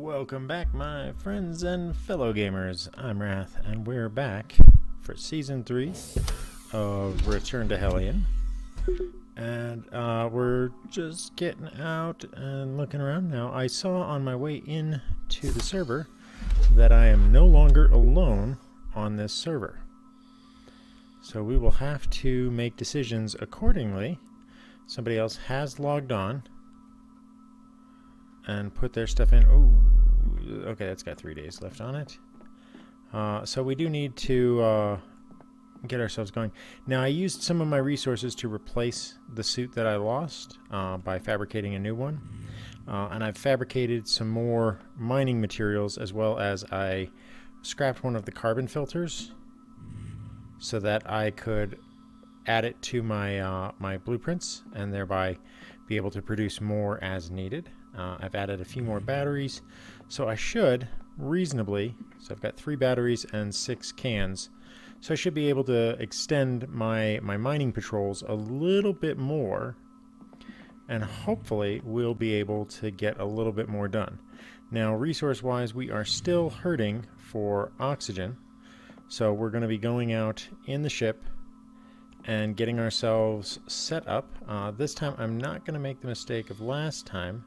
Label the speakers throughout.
Speaker 1: Welcome back, my friends and fellow gamers. I'm Wrath, and we're back for Season 3 of Return to Hellion. And we're just getting out and looking around. Now, I saw on my way in to the server that I am no longer alone on this server. So we will have to make decisions accordingly. Somebody else has logged on and put their stuff in. Ooh, okay, that's got 3 days left on it. So we do need to get ourselves going. Now, I used some of my resources to replace the suit that I lost by fabricating a new one. And I've fabricated some more mining materials, as well as I scrapped one of the carbon filters so that I could add it to my my blueprints and thereby be able to produce more as needed. I've added a few more batteries, so I should reasonably, so I've got 3 batteries and 6 cans, so I should be able to extend my mining patrols a little bit more, and hopefully we'll be able to get a little bit more done. Now, resource-wise, we are still hurting for oxygen, so we're going to be going out in the ship and getting ourselves set up. This time I'm not going to make the mistake of last time,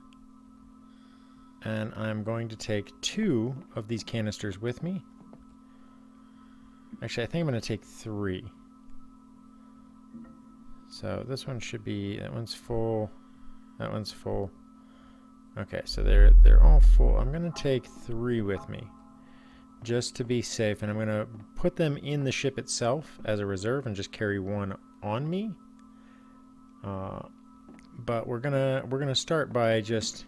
Speaker 1: and I'm going to take 2 of these canisters with me. Actually, I think I'm going to take 3. So this one should be, that one's full, that one's full. Okay, so they're all full. I'm going to take 3 with me just to be safe, and I'm going to put them in the ship itself as a reserve and just carry 1 on me. But we're gonna start by just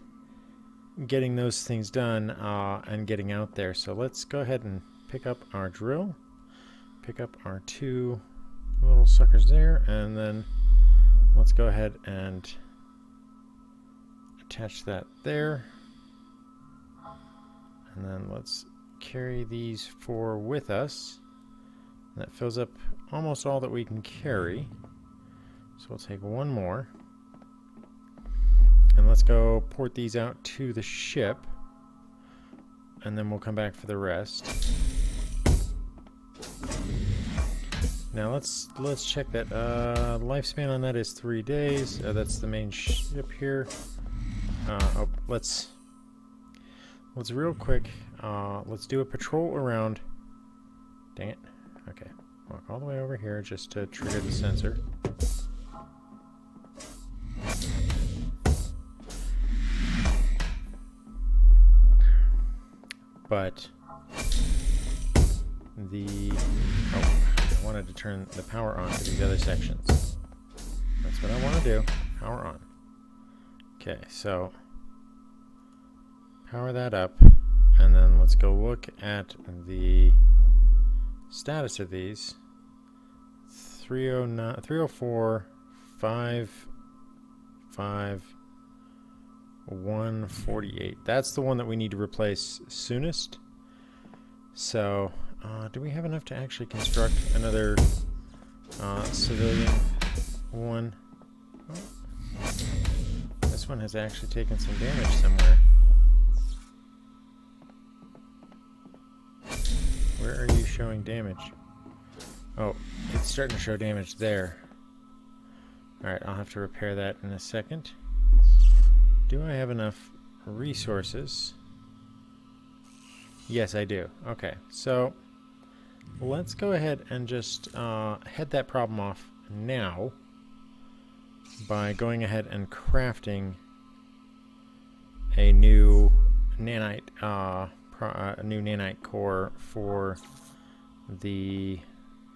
Speaker 1: getting those things done and getting out there. So let's go ahead and pick up our drill, pick up our 2 little suckers there, and then let's go ahead and attach that there, and then let's carry these 4 with us. That fills up almost all that we can carry, so we'll take 1 more. And let's go port these out to the ship, and then we'll come back for the rest. Now let's check that. Lifespan on that is 3 days. That's the main ship here. Oh, let's real quick. Let's do a patrol around. Dang it. Okay, walk all the way over here just to trigger the sensor. But I wanted to turn the power on to these other sections. That's what I want to do. Power on. Okay, so power that up, and then let's go look at the status of these. 309, 304, 5, 148. That's the one that we need to replace soonest. So, do we have enough to actually construct another civilian one? Oh. This one has actually taken some damage somewhere. Where are you showing damage? Oh, it's starting to show damage there. Alright, I'll have to repair that in a second. Do I have enough resources? Yes, I do. Okay, so let's go ahead and just head that problem off now by going ahead and crafting a new nanite core for the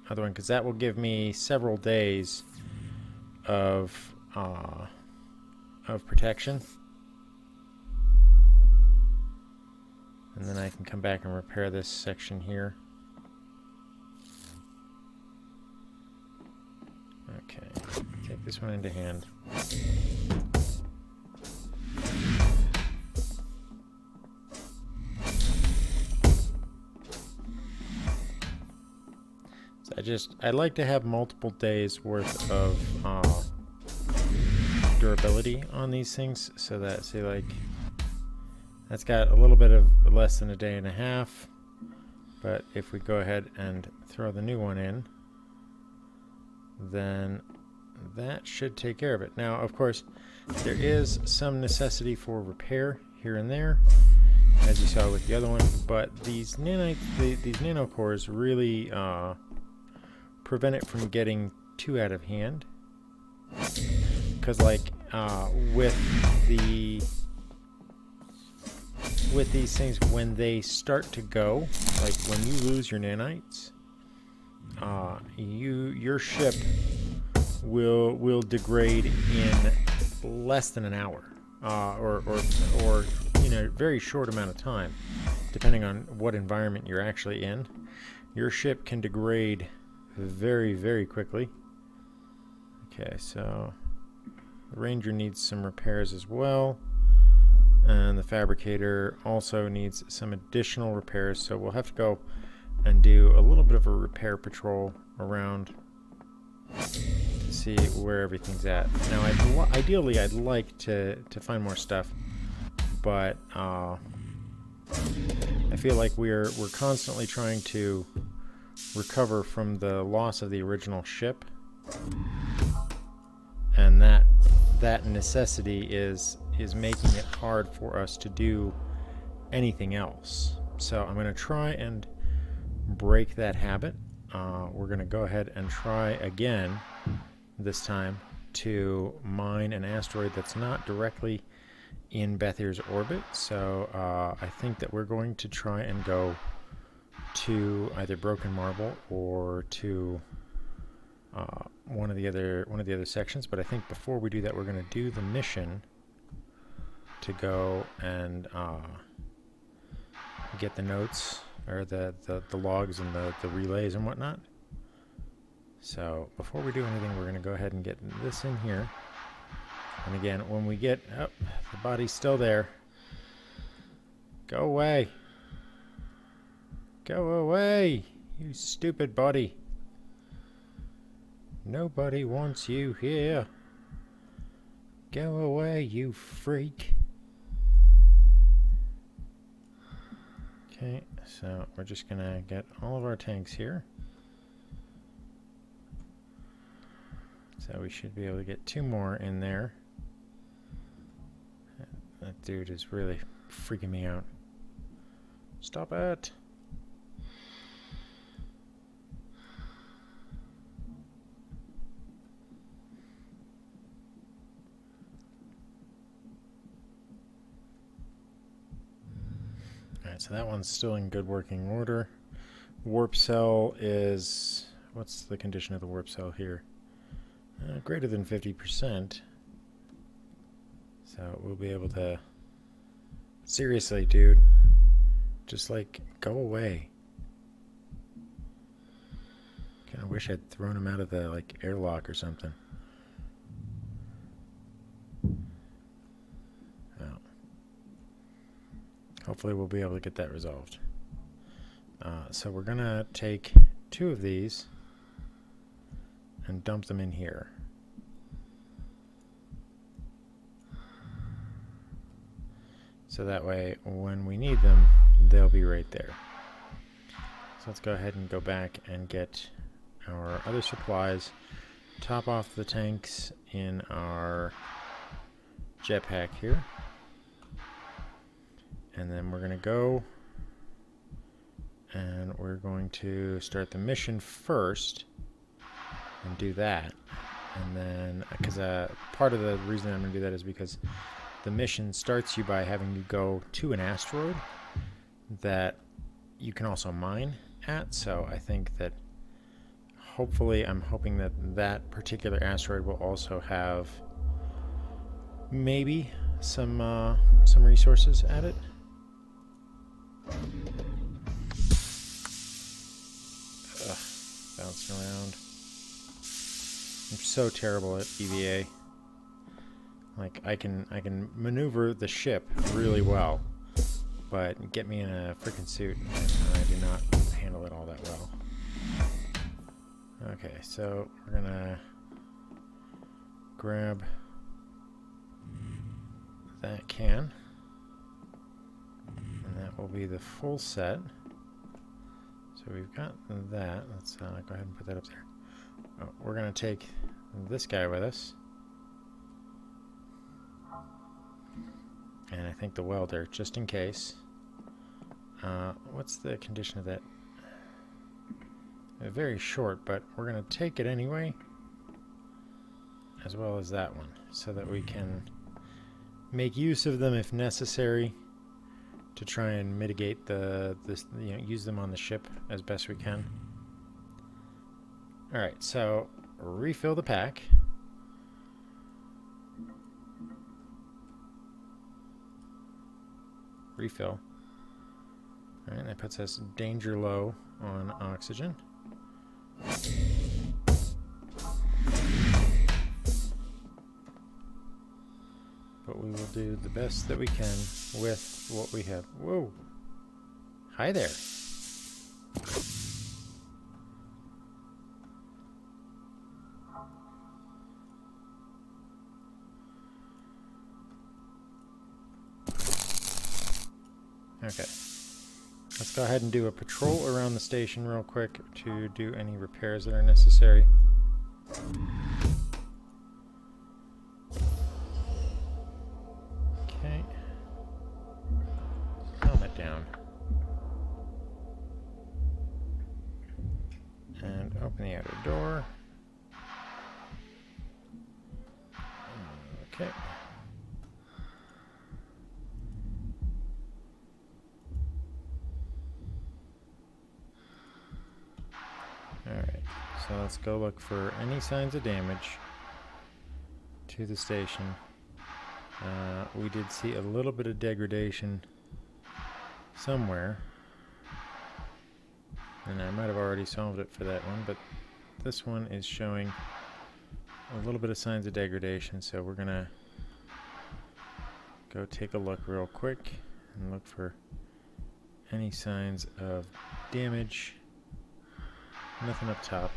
Speaker 1: other one, because that will give me several days of protection, and then I can come back and repair this section here. Okay, take this one into hand. So I'd like to have multiple days worth of durability on these things, so that, say, like That's got a little bit of less than a day and a half, but if we go ahead and throw the new one in, then that should take care of it. Now, of course, there is some necessity for repair here and there, as you saw with the other one, but these nanocores really prevent it from getting too out of hand. Because, like, with these things, when they start to go, like when you lose your nanites, your ship will degrade in less than an hour, or in a very short amount of time, depending on what environment you're actually in. Your ship can degrade very, very quickly. Okay, so the Ranger needs some repairs as well, and the Fabricator also needs some additional repairs, so we'll have to go and do a little bit of a repair patrol around to see where everything's at. Now, ideally, I'd like to find more stuff, but I feel like we're constantly trying to recover from the loss of the original ship, and that necessity is making it hard for us to do anything else. So I'm going to try and break that habit. We're going to go ahead and try again this time to mine an asteroid that's not directly in Bethir's orbit. So I think that we're going to try and go to either Broken Marble or to one of the other sections. But I think before we do that, we're going to do the mission to go and get the notes, or the logs and the relays and whatnot. So before we do anything, we're going to go ahead and get this in here. And again, when we get up, the body's still there. Go away. Go away, you stupid body. Nobody wants you here. Go away, you freak. Okay, so we're just gonna get all of our tanks here. So we should be able to get 2 more in there. That dude is really freaking me out. Stop it! Alright, so that one's still in good working order. Warp cell is... what's the condition of the warp cell here? Greater than 50%. So we'll be able to... seriously, dude. Just, like, go away. Kinda wish I'd thrown him out of the, like, airlock or something. Well, hopefully we'll be able to get that resolved. So we're gonna take 2 of these and dump them in here. So that way, when we need them, they'll be right there. So let's go ahead and go back and get our other supplies, top off the tanks in our jetpack here. And then we're going to go and we're going to start the mission first and do that. And then, because part of the reason I'm going to do that is because the mission starts you by having you go to an asteroid that you can also mine at. So I think that hopefully, I'm hoping that that particular asteroid will also have maybe some resources at it. Ugh, bouncing around. I'm so terrible at EVA. Like, I can maneuver the ship really well, but get me in a freaking suit and I do not handle it all that well. Okay, so we're gonna grab that can. will be the full set. So we've got that. Let's go ahead and put that up there. Oh, we're going to take this guy with us. And I think the welder, just in case. What's the condition of that? Very short, but we're going to take it anyway. As well as that one, so that we can make use of them if necessary to try and mitigate use them on the ship as best we can. Alright, so refill the pack. Refill. Alright, that puts us danger low on oxygen. But we will do the best that we can with what we have. Whoa! Hi there! Okay. Let's go ahead and do a patrol around the station real quick to do any repairs that are necessary. Okay. Helmet down. And open the outer door. Okay. Alright, so let's go look for any signs of damage to the station. We did see a little bit of degradation somewhere, and I might have already solved it for that one, but this one is showing a little bit of signs of degradation, so we're gonna go take a look real quick and look for any signs of damage. Nothing up top.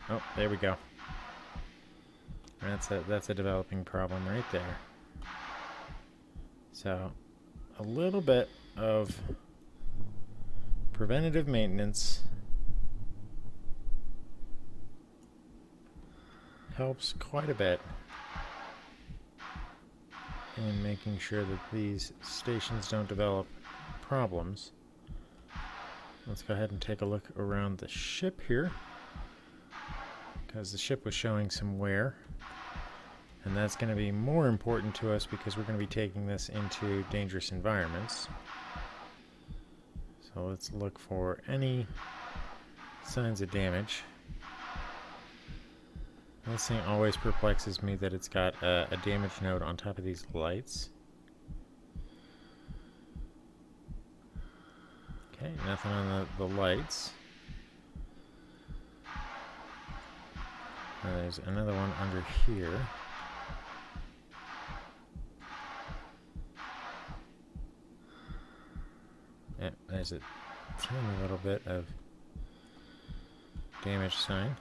Speaker 1: Oh, there we go. That's a developing problem right there. So, a little bit of preventative maintenance helps quite a bit in making sure that these stations don't develop problems. Let's go ahead and take a look around the ship here, because the ship was showing some wear, and that's going to be more important to us because we're going to be taking this into dangerous environments. So let's look for any signs of damage. This thing always perplexes me that it's got a damage node on top of these lights. Okay, nothing on the lights. There's another one under here. Yeah, there's a tiny little bit of damage sign.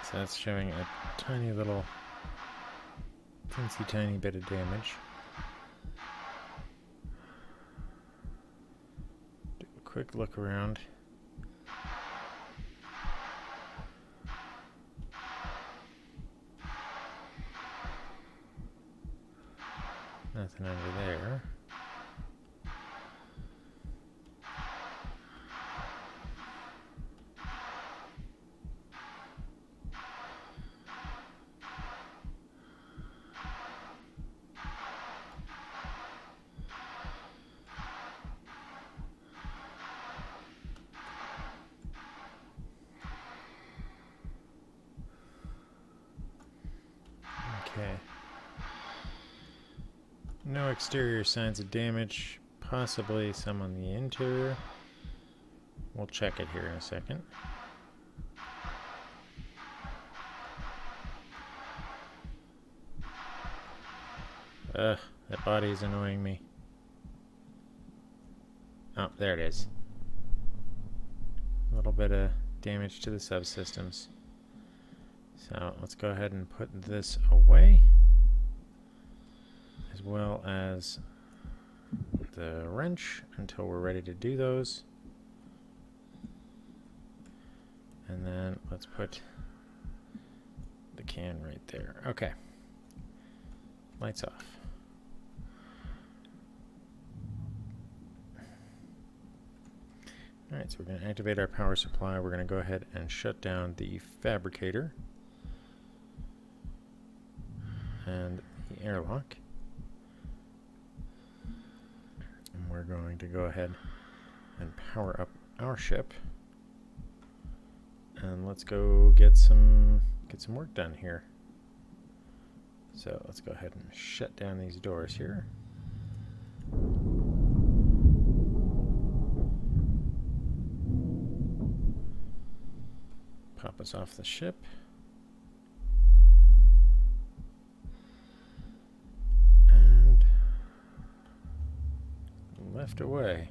Speaker 1: So that's showing a tiny little, teensy tiny bit of damage. Do a quick look around. Nothing under there. Okay. No exterior signs of damage, possibly some on the interior. We'll check it here in a second. Ugh, that body is annoying me. Oh, there it is. A little bit of damage to the subsystems. So let's go ahead and put this away, as well as the wrench until we're ready to do those. And then let's put the can right there. Okay. Lights off. Alright, so we're going to activate our power supply. We're going to go ahead and shut down the fabricator and the airlock. And we're going to go ahead and power up our ship. And let's go get some work done here. So let's go ahead and shut down these doors here. Pop us off the ship. And left away.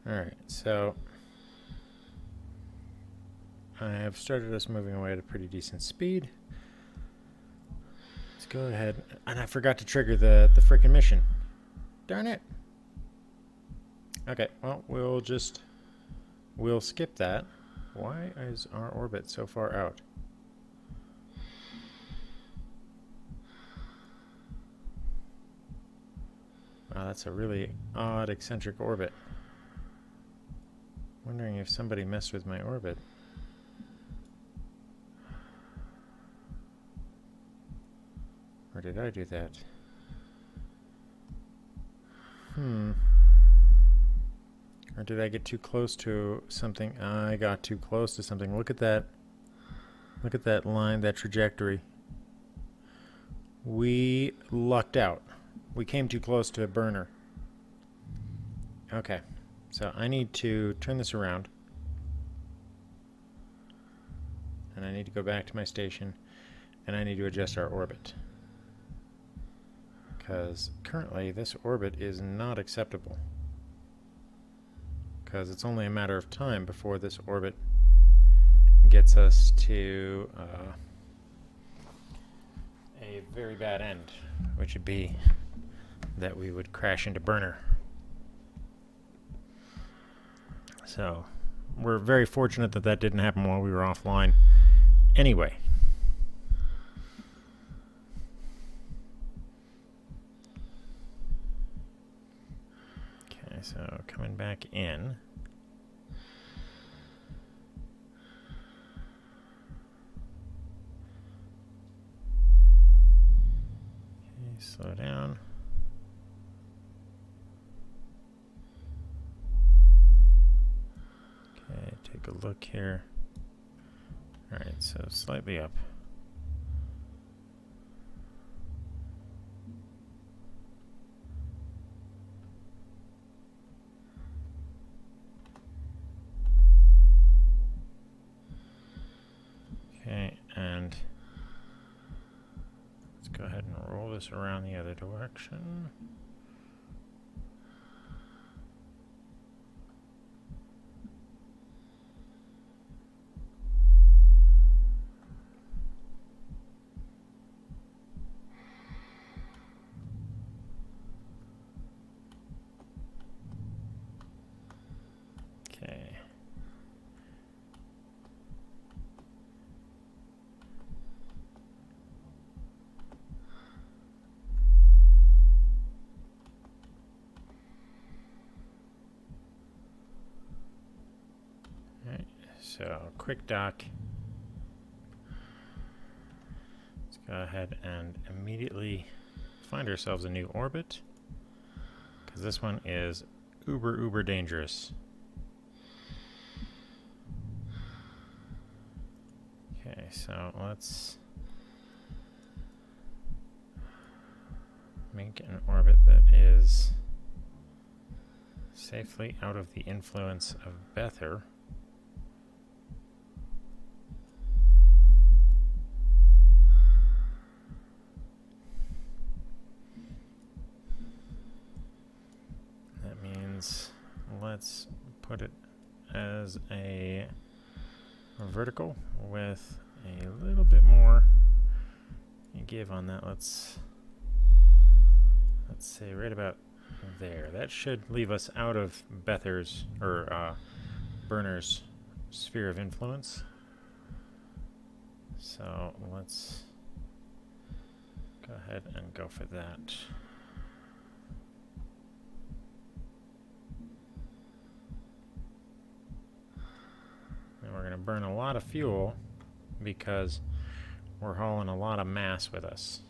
Speaker 1: Alright, so I have started us moving away at a pretty decent speed. Let's go ahead, and I forgot to trigger the frickin' mission. Darn it. Okay, well, we'll skip that. Why is our orbit so far out? Wow, that's a really odd eccentric orbit. Wondering if somebody messed with my orbit. Or did I do that? Or did I get too close to something? I got too close to something. Look at that. Look at that line, that trajectory. We lucked out. We came too close to a burner. Okay. So I need to turn this around. And I need to go back to my station. And I need to adjust our orbit. Because currently this orbit is not acceptable. Because it's only a matter of time before this orbit gets us to a very bad end. Which would be that we would crash into burner. So, we're very fortunate that that didn't happen while we were offline. Anyway. Okay, so coming back in. Okay, slow down. Okay, take a look here. Alright, so slightly up. Okay, and let's go ahead and roll this around the other direction. Okay. Alright, so quick dock. Let's go ahead and immediately find ourselves a new orbit, because this one is uber dangerous. Okay, so let's make an orbit that is Safely out of the influence of Bether. That means let's put it as a vertical with a little bit more give on that. Let's say right about there. That should leave us out of Bether's or Burner's sphere of influence. So let's go ahead and go for that. And we're going to burn a lot of fuel because we're hauling a lot of mass with us.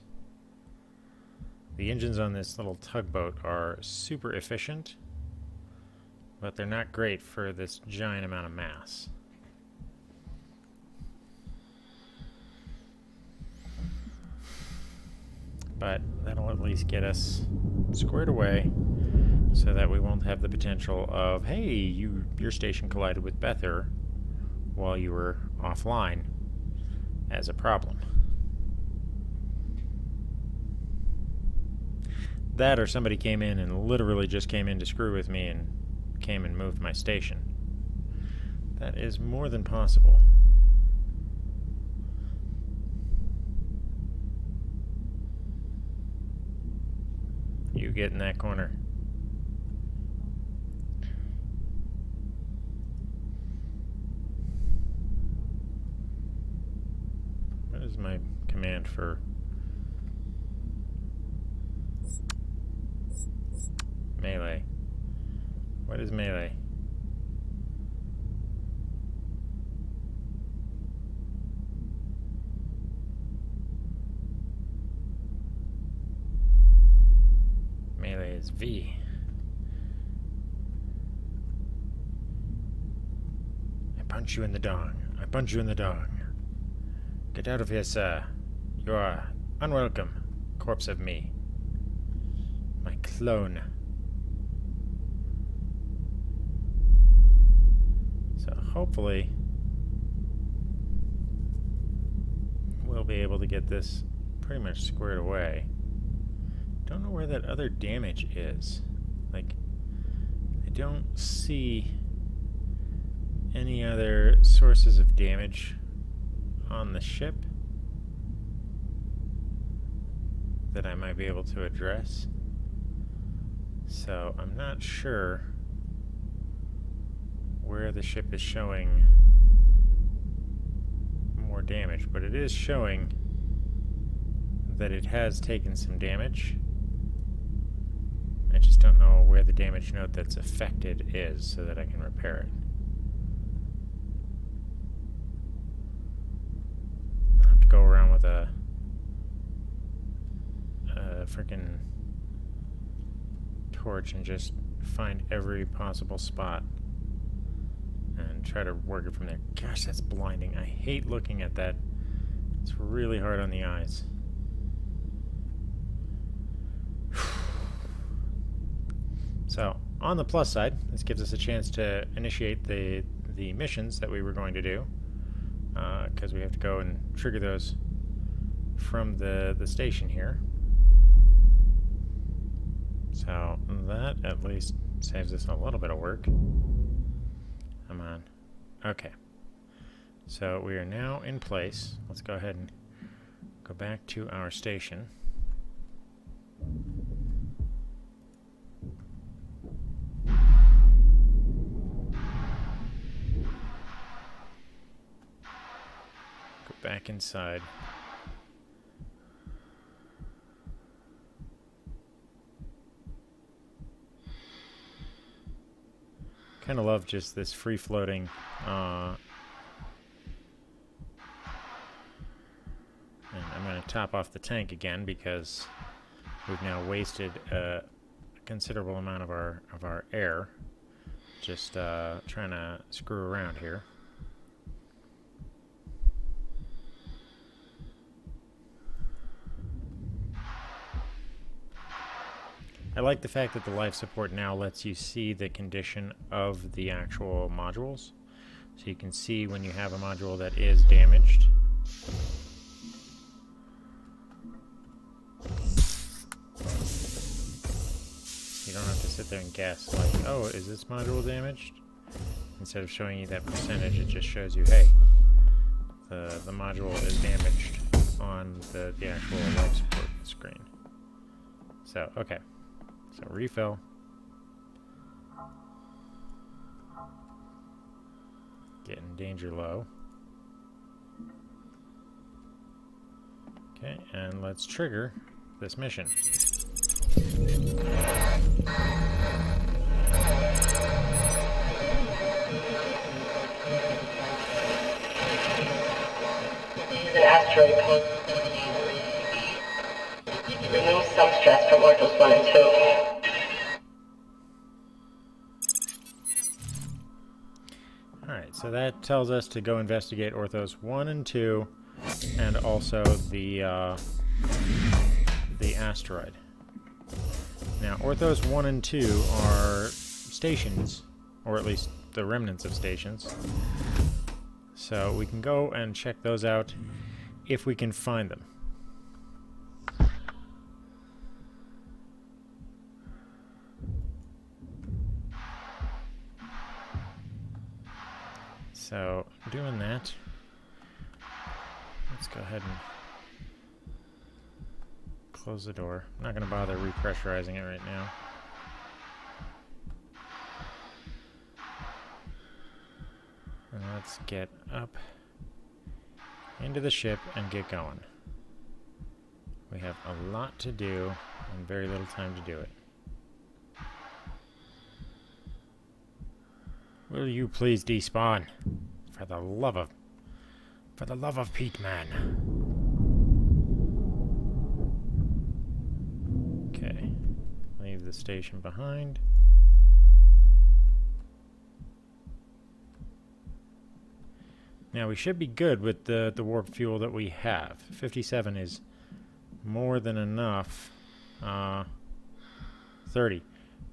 Speaker 1: The engines on this little tugboat are super efficient, but they're not great for this giant amount of mass. But that'll at least get us squared away so that we won't have the potential of, hey, your station collided with Bether while you were offline as a problem. That or somebody came in and literally just came in to screw with me and came and moved my station. That is more than possible. You get in that corner. What is my command for melee? What is melee? Melee is V. I punch you in the dong. I punch you in the dong. Get out of here, sir. You are unwelcome, corpse of me. My clone. So hopefully we'll be able to get this pretty much squared away. Don't know where that other damage is. Like, I don't see any other sources of damage on the ship that I might be able to address. So I'm not sure where the ship is showing more damage, but it is showing that it has taken some damage. I just don't know where the damage node that's affected is so that I can repair it. I'll have to go around with a freaking torch and just find every possible spot and try to work it from there. Gosh, that's blinding. I hate looking at that. It's really hard on the eyes. So, on the plus side, this gives us a chance to initiate the missions that we were going to do, because we have to go and trigger those from the station here. So, that at least saves us a little bit of work. Come on. Okay. So, we are now in place. Let's go ahead and go back to our station. Back inside. Kind of love just this free-floating and I'm going to top off the tank again because we've now wasted a considerable amount of our air just trying to screw around here. I like the fact that the life support now lets you see the condition of the actual modules. So you can see when you have a module that is damaged. You don't have to sit there and guess, like, oh, is this module damaged? Instead of showing you that percentage, it just shows you, hey, the module is damaged on the actual life support screen. So, okay. So, refill. Getting danger low. Okay, and let's trigger this mission.
Speaker 2: An asteroid called. Remove some stress from orbital 1 and 2.
Speaker 1: Alright, so that tells us to go investigate Orthos 1 and 2, and also the asteroid. Now, Orthos 1 and 2 are stations, or at least the remnants of stations. So we can go and check those out if we can find them. So, doing that, let's go ahead and close the door. I'm not going to bother repressurizing it right now. And let's get up into the ship and get going. We have a lot to do and very little time to do it. Will you please despawn? For the love of Pete, man. Okay. Leave the station behind. Now we should be good with the warp fuel that we have. 57 is more than enough. 30.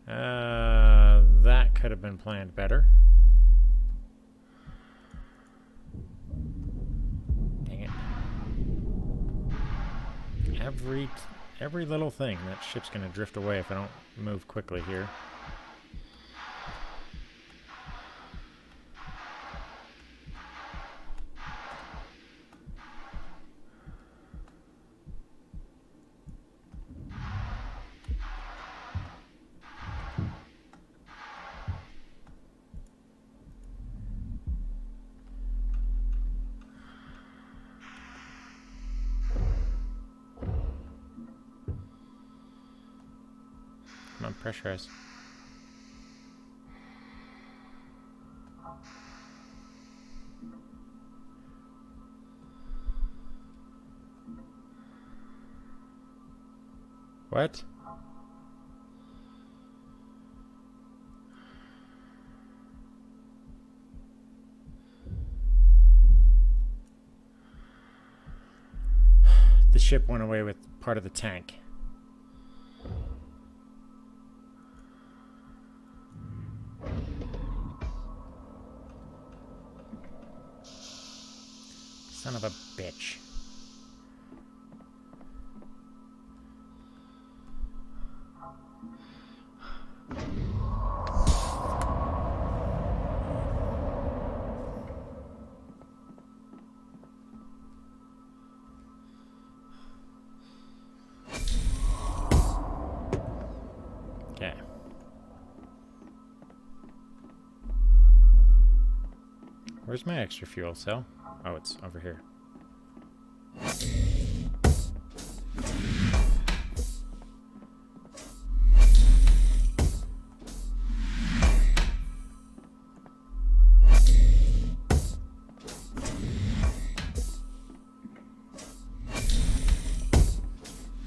Speaker 1: That could have been planned better. Dang it. Every little thing. That ship's gonna drift away if I don't move quickly here. Come on, pressurize. What? The ship went away with part of the tank. Son of a bitch. Okay. Where's my extra fuel cell? Oh, it's over here.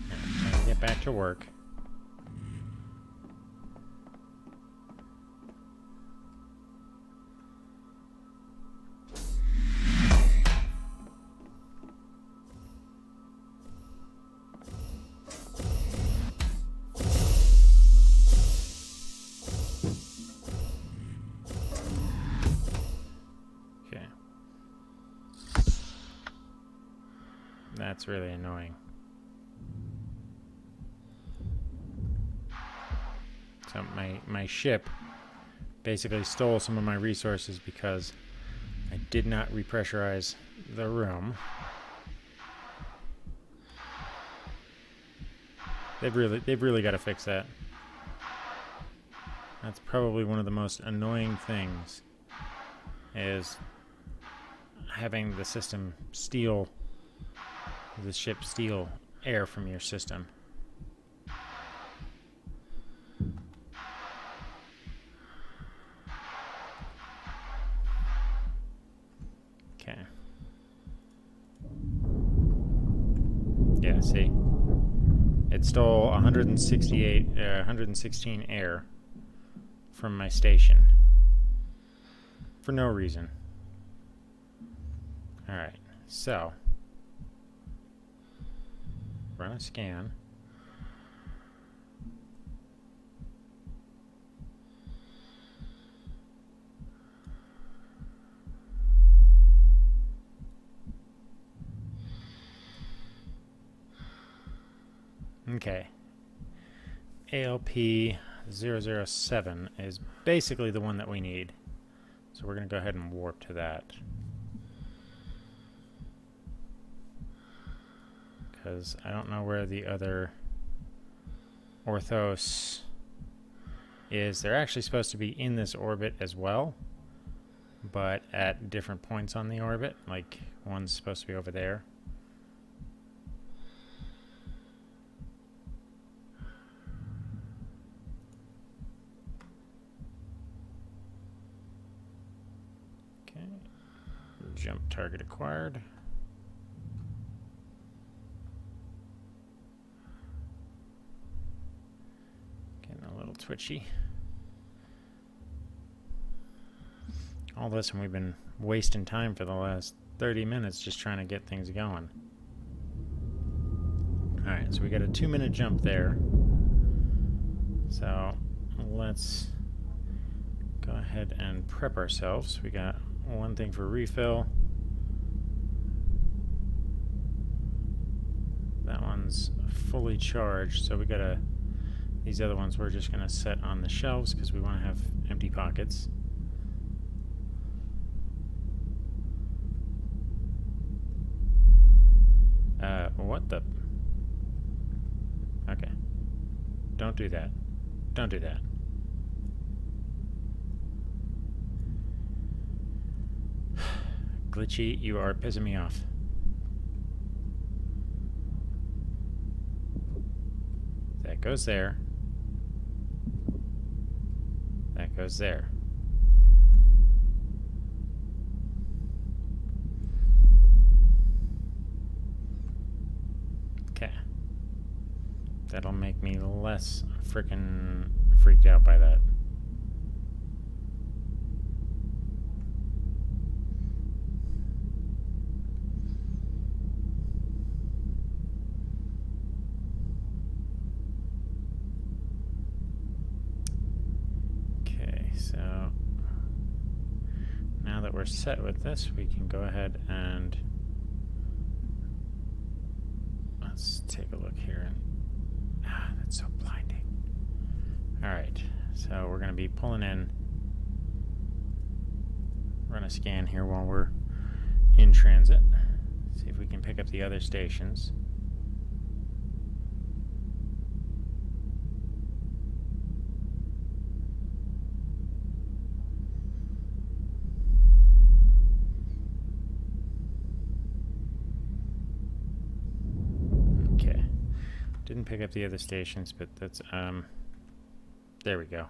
Speaker 1: Now, time to get back to work. That's really annoying. So my ship basically stole some of my resources because I did not repressurize the room. They've really got to fix that. That's probably one of the most annoying things, is having the system steal, the ship steal air from your system. Okay. Yeah, see? It stole 116 air from my station. For no reason. Alright, so. Run a scan. Okay. ALP-007 is basically the one that we need. So we're going to go ahead and warp to that. Because I don't know where the other Orthos is. They're actually supposed to be in this orbit as well, but at different points on the orbit. Like, one's supposed to be over there. Jump target acquired. Getting a little twitchy. All this, and we've been wasting time for the last 30 minutes just trying to get things going. Alright, so we got a 2-minute jump there. So let's go ahead and prep ourselves. We got one thing for refill. That one's fully charged, so we gotta, these other ones we're just gonna set on the shelves because we want to have empty pockets. What the? Okay. Don't do that. Don't do that. Glitchy, you are pissing me off. That goes there. That goes there. Okay. That'll make me less frickin' freaked out by that. So now that we're set with this, we can go ahead and let's take a look here. That's so blinding. Alright, so we're going to be pulling in, run a scan here while we're in transit. See if we can pick up the other stations. Didn't pick up the other stations, but that's, there we go.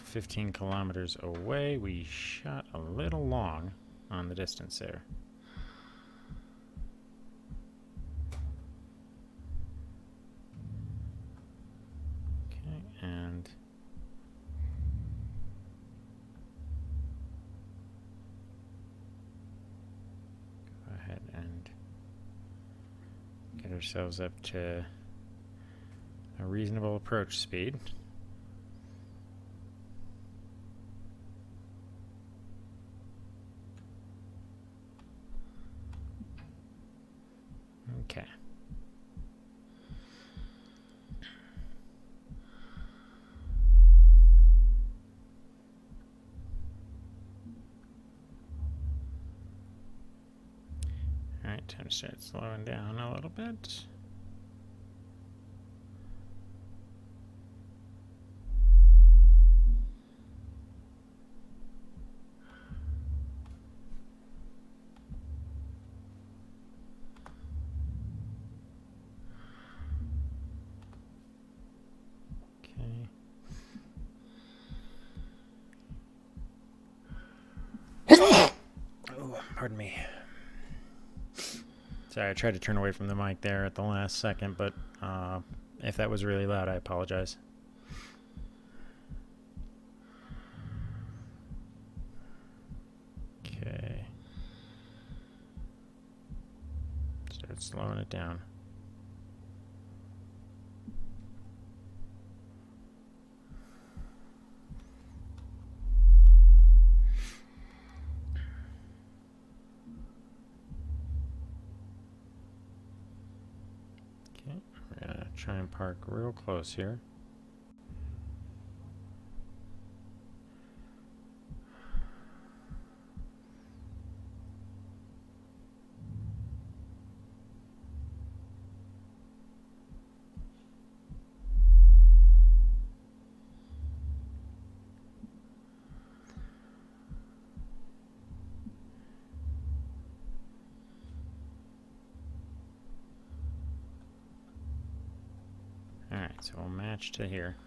Speaker 1: 15 kilometers away. We shot a little long on the distance there. Okay, and go ahead and get ourselves up to a reasonable approach speed. Okay. time to start slowing down a little bit. Pardon me. Sorry, I tried to turn away from the mic there at the last second, but if that was really loud, I apologize. Okay. Start slowing it down. Try and park real close here. Alright, so we'll match to here.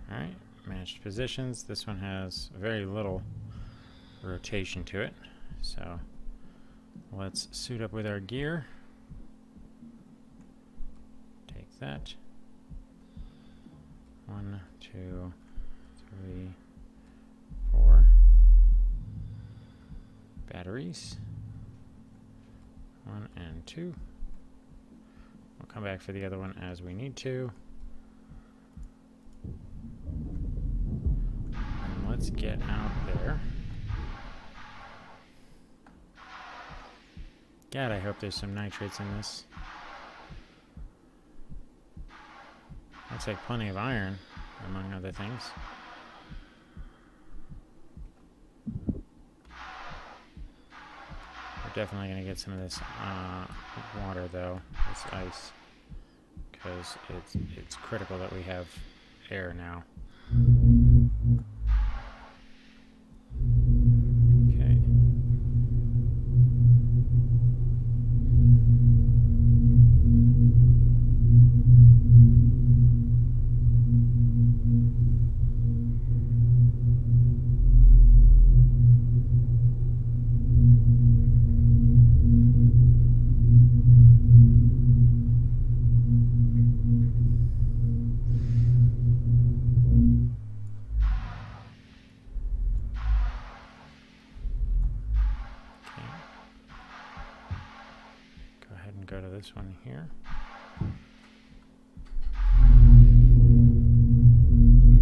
Speaker 1: Alright, matched positions. This one has very little rotation to it. So let's suit up with our gear. Take that. 1, 2, 3, 4. Batteries. 1 and 2. We'll come back for the other one as we need to. And let's get out there. God, I hope there's some nitrates in this. Looks like plenty of iron, among other things. Definitely going to get some of this water, though, this ice, because it's critical that we have air now. Okay. Go to this one here.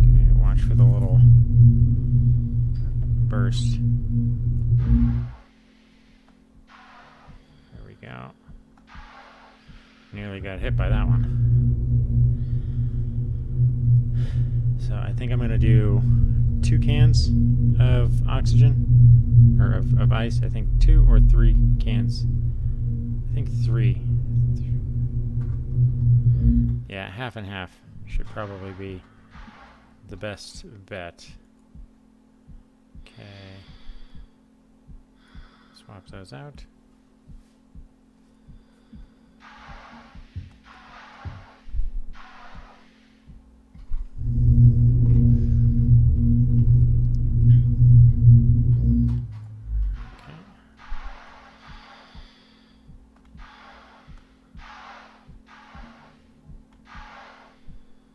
Speaker 1: Okay, watch for the little burst. There we go. Nearly got hit by that one. So I think I'm going to do 2 cans of oxygen, or of ice. I think 2 or 3 cans. I think 3. Yeah, half and half should probably be the best bet. Okay. Swap those out.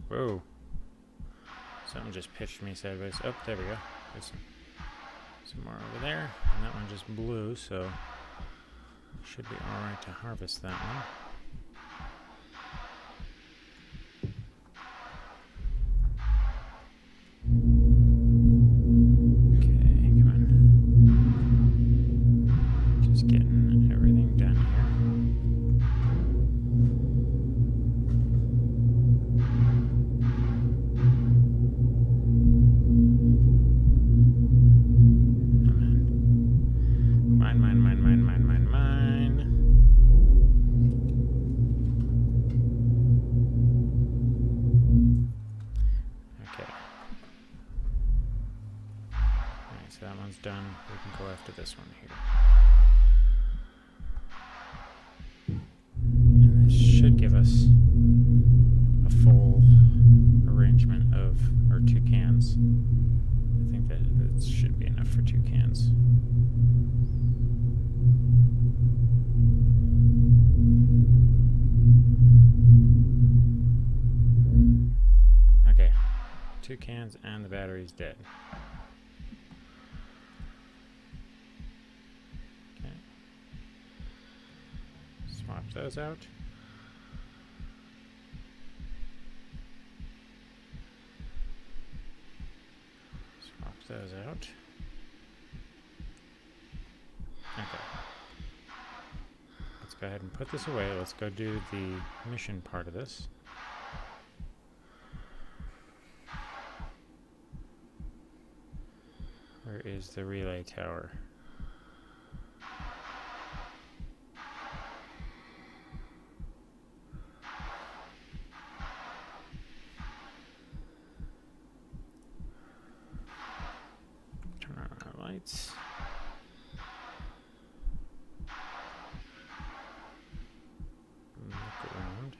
Speaker 1: Whoa. Something just pitched me sideways. Oh, there we go. There's some more over there. And that one just blew, so should be alright to harvest that one. Okay, come on. Just getting everything done here. Mine. one's done, we can go after this one here. And this should give us a full arrangement of, or 2 cans. I think that should be enough for 2 cans. Okay, 2 cans and the battery's dead. Okay. Swap those out. Swap those out. Okay. Let's go ahead and put this away. Let's go do the mission part of this. Where is the relay tower? Turn on our lights. Look around.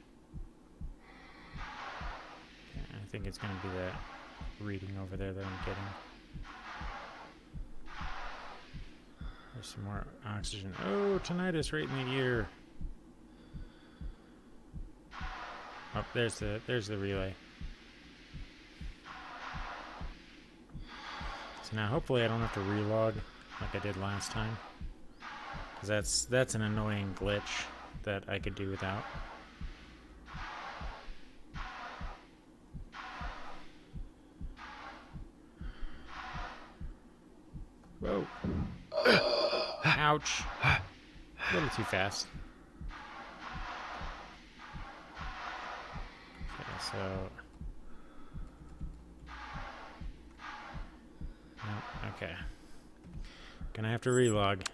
Speaker 1: Okay, I think it's going to be that reading over there that I'm getting. There's some more oxygen. Oh, tinnitus right in the ear. Oh, there's the relay. So now hopefully I don't have to relog like I did last time, because that's an annoying glitch that I could do without. Whoa. Ouch. A little too fast. Okay, so... No, okay. Gonna have to relog.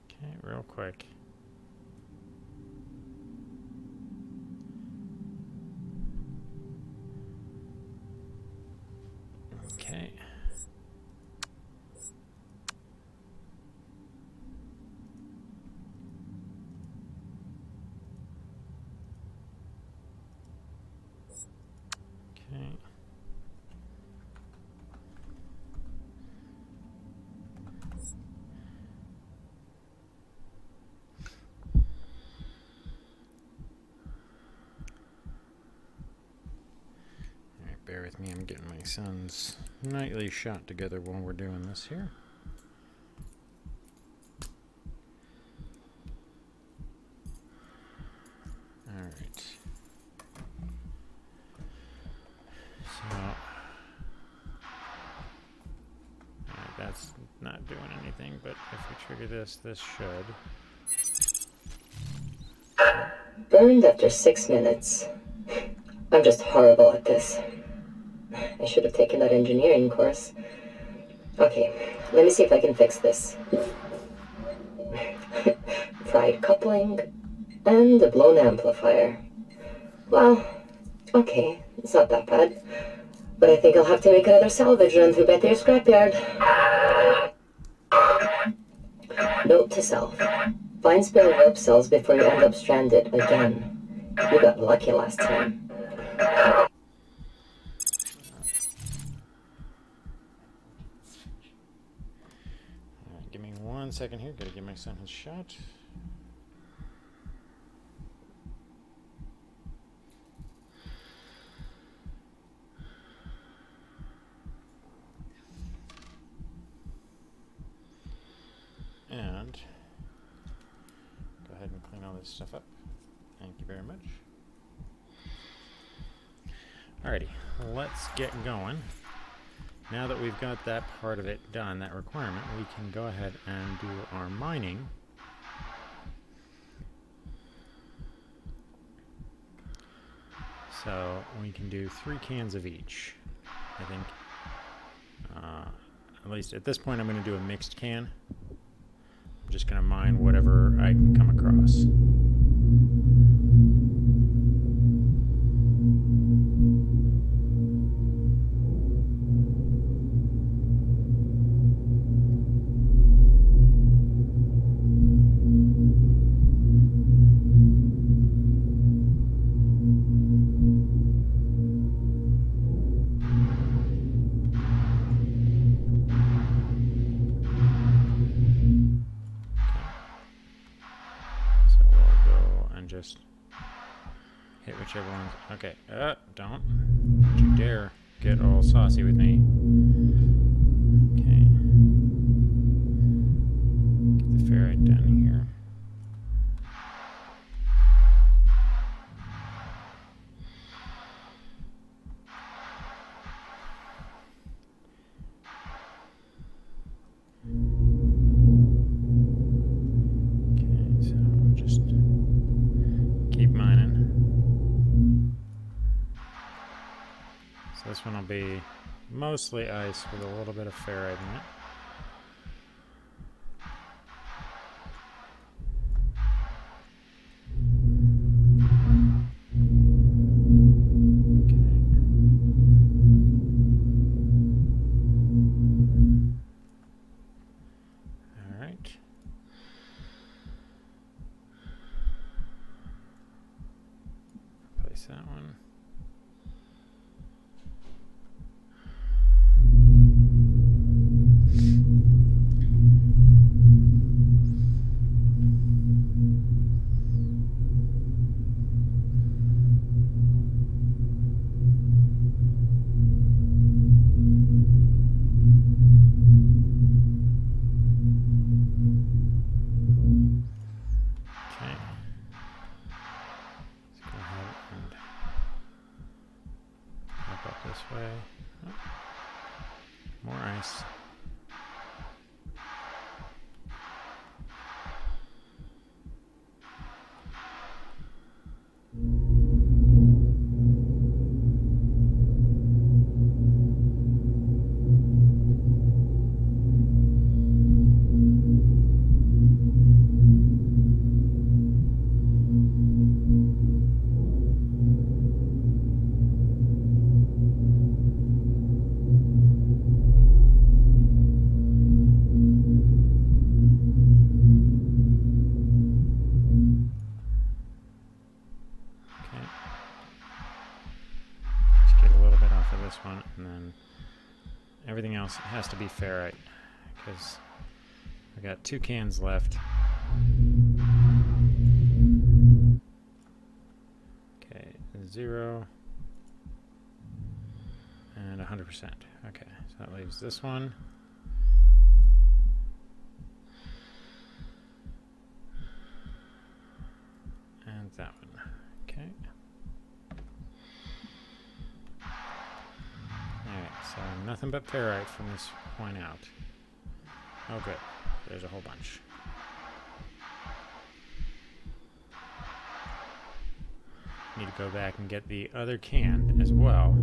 Speaker 1: Okay, real quick. Okay. Okay. Alright, bear with me, I'm getting my son's nightly shot together while we're doing this here. Alright. So, that's not doing anything, but if we trigger this, this should.
Speaker 2: Burned after 6 minutes. I'm just horrible at this. I should have taken that engineering course. Okay, let me see if I can fix this. Fried coupling and a blown amplifier. Well, okay, it's not that bad. But I think I'll have to make another salvage run through Betty's scrapyard. Note to self. Find spare warp cells before you end up stranded again. You got lucky last time.
Speaker 1: Give me 1 second here. Gotta give my son his shot. And go ahead and clean all this stuff up. Thank you very much. Alrighty, let's get going. Now that we've got that part of it done, that requirement, we can go ahead and do our mining. So we can do 3 cans of each. I think, at least at this point, I'm going to do a mixed can. I'm just going to mine whatever I can come across. just hit whichever ones. Okay, don't you dare get all saucy with me. Okay. Get the ferrite down here. This one will be mostly ice with a little bit of ferrite in it. Okay. All right. Place that one. One, and then everything else has to be ferrite because I got 2 cans left. Okay, 0 and 100%. Okay, so that leaves this one. And that one. Okay. So nothing but ferrite from this point out. Oh good, there's a whole bunch. Need to go back and get the other can as well.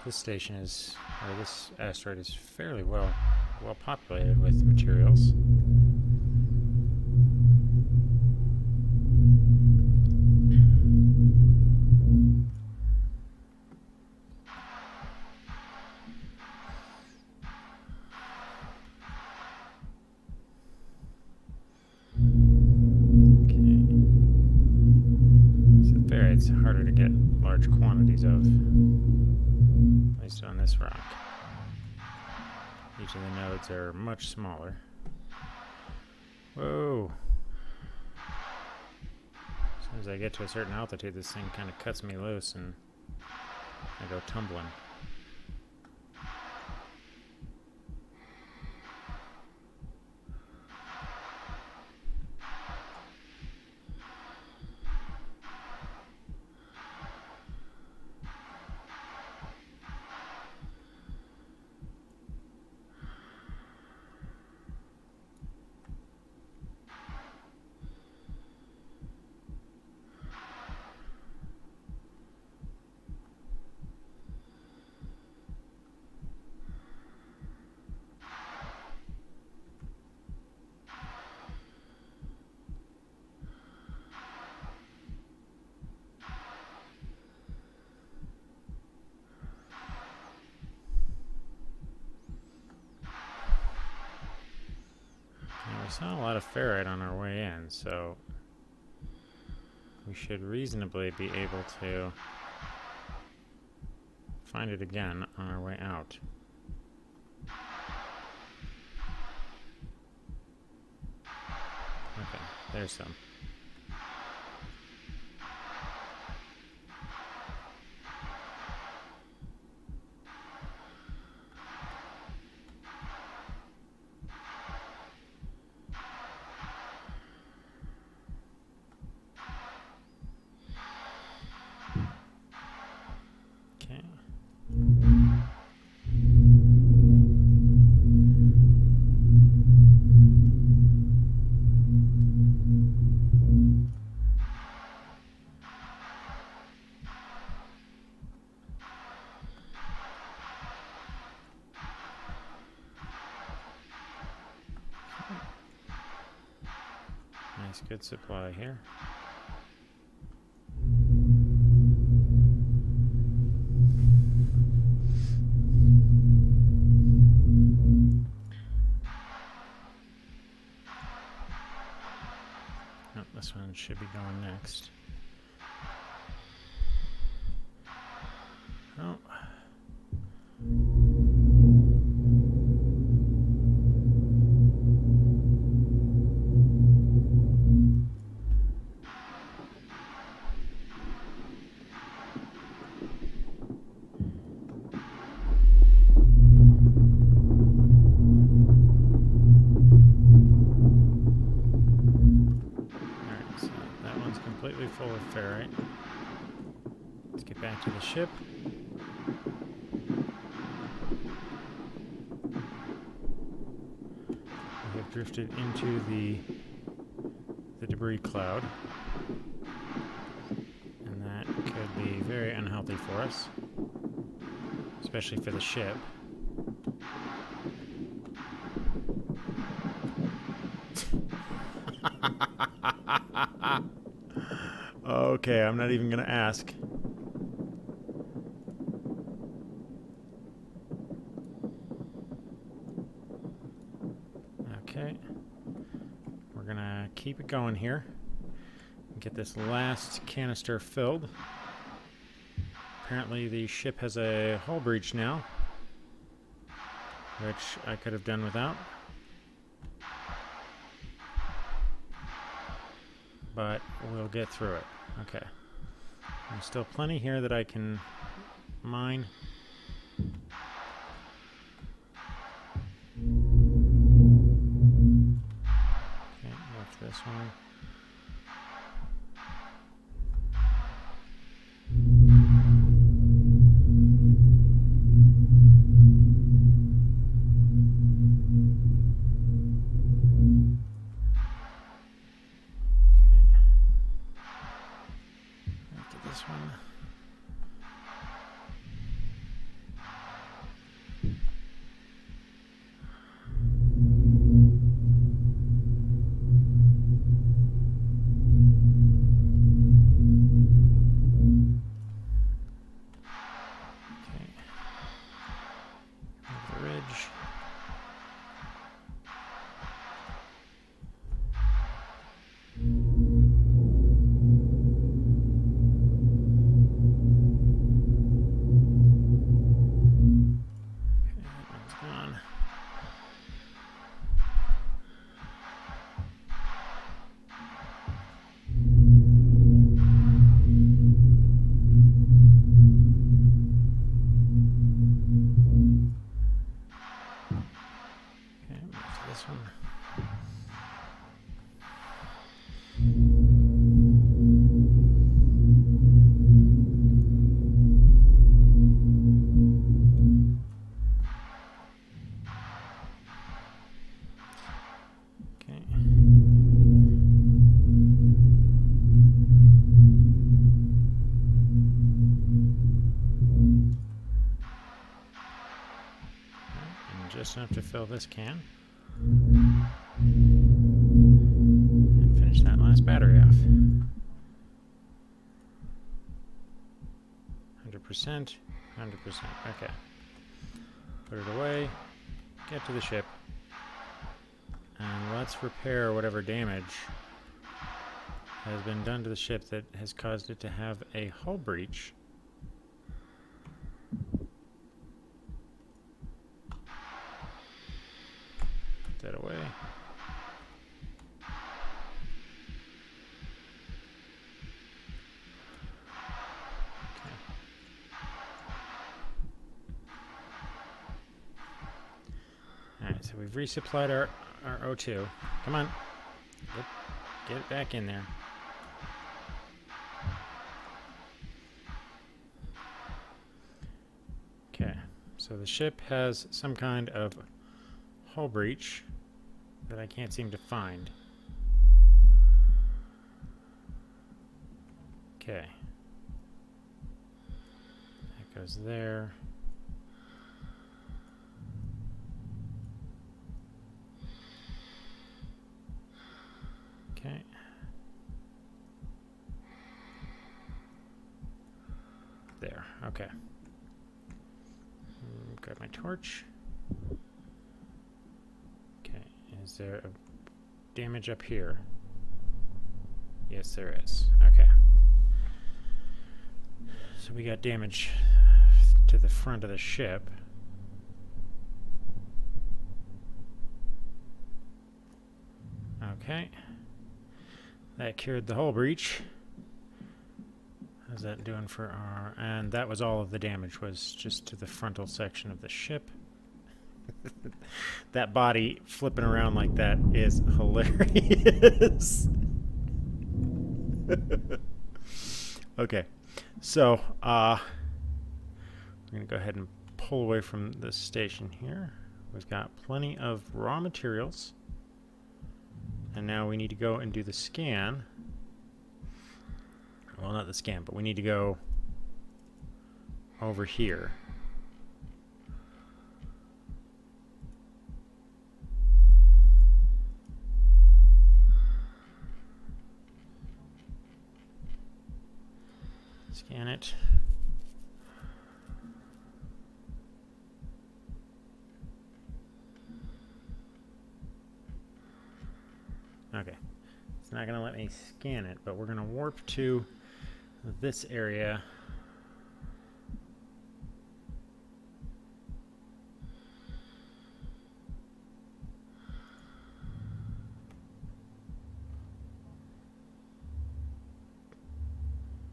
Speaker 1: This station is, or this asteroid is fairly well populated with materials. Okay. So ferrite's harder to get large quantities of. At least on this rock. Each of the nodes are much smaller. Whoa! As soon as I get to a certain altitude, this thing kind of cuts me loose and I go tumbling. We saw a lot of ferrite on our way in, so we we should reasonably be able to find it again on our way out. Okay, there's some. Nice, good supply here. Oh, this one should be going next. Oh. Completely full of ferrite. Let's get back to the ship. We have drifted into the debris cloud, and that could be very unhealthy for us, especially for the ship. Okay, I'm not even gonna ask. Okay. We're gonna keep it going here. Get this last canister filled. Apparently the ship has a hull breach now, which I could have done without. But we'll get through it. Okay. There's still plenty here that I can mine. Okay, left this one. Just enough to fill this can and finish that last battery off. 100%, 100%. Okay. Put it away, get to the ship, and let's repair whatever damage has been done to the ship that has caused it to have a hull breach. Put that away. Alright, so we've resupplied our O2. Come on. Get it back in there. Okay, so the ship has some kind of hull breach that I can't seem to find. Okay. That goes there. Okay. There. Okay. Grab my torch. Okay. Is there a damage up here? Yes, there is. Okay. So we got damage to the front of the ship. Okay. That cured the hull breach. How's that doing for our... And that was all of the damage, was just to the frontal section of the ship. That body flipping around like that is hilarious. Okay. So, we're going to go ahead and pull away from this station here. We've got plenty of raw materials. And now we need to go and do the scan. Well, not the scan, but we need to go over here. Scan it. Okay, it's not going to let me scan it, but we're going to warp to this area.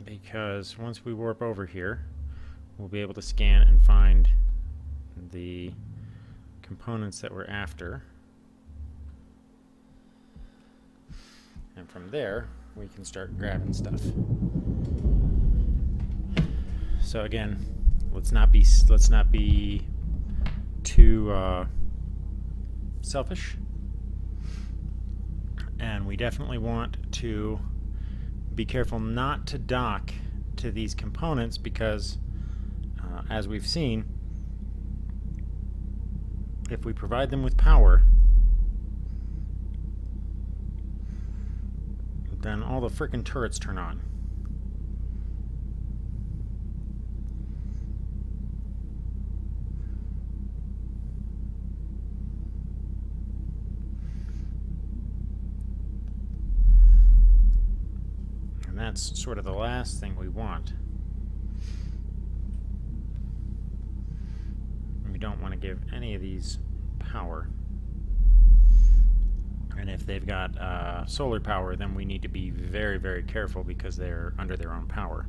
Speaker 1: Because once we warp over here, we'll be able to scan and find the components that we're after. And from there, we can start grabbing stuff. So again, let's not be too selfish. And we definitely want to be careful not to dock to these components because, as we've seen, if we provide them with power, then all the frickin' turrets turn on. And that's sort of the last thing we want. We don't want to give any of these power. And if they've got solar power, then we need to be very, very careful because they're under their own power.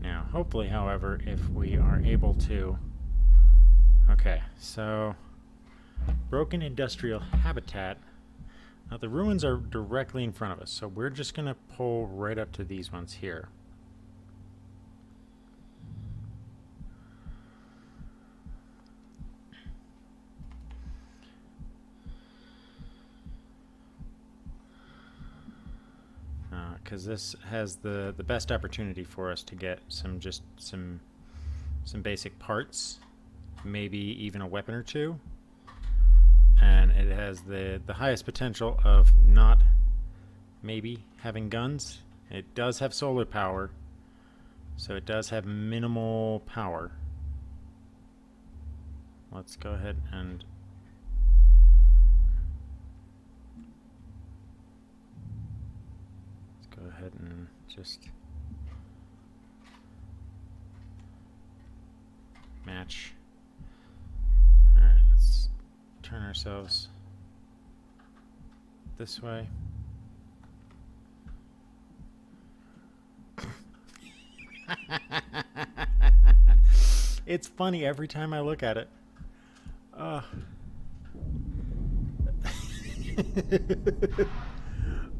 Speaker 1: Now, hopefully, however, if we are able to... Okay, so... Broken industrial habitat. Now the ruins are directly in front of us, so we're just going to pull right up to these ones here. Because this has the best opportunity for us to get some basic parts, maybe even a weapon or two. And it has the highest potential of not maybe having guns. It does have solar power, so it does have minimal power. Let's go ahead and just match. Alright, let's turn ourselves this way. It's funny every time I look at it.